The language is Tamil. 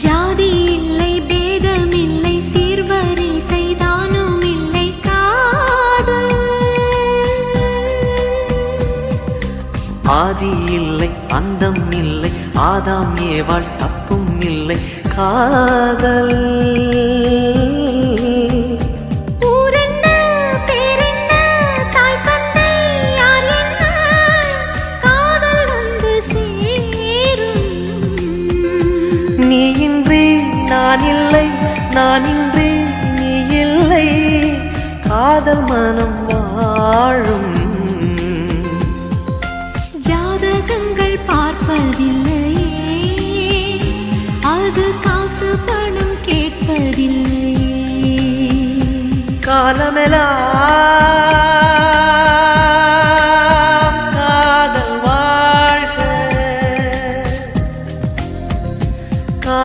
ஜாதி இல்லை பேதம் இல்லை சீர்வரிசை தானும் இல்லை காதல் ஆதி இல்லை அந்தம் இல்லை ஆதாம் ஏவாள் தப்பும் இல்லை காதல் நான் இன்றி நீ இல்லை காதல் மனம் வாழும் ஜாதகங்கள் பார்ப்பதில்லையே அது காசு பணம் கேட்பதில்லையே காலமெல்லாம்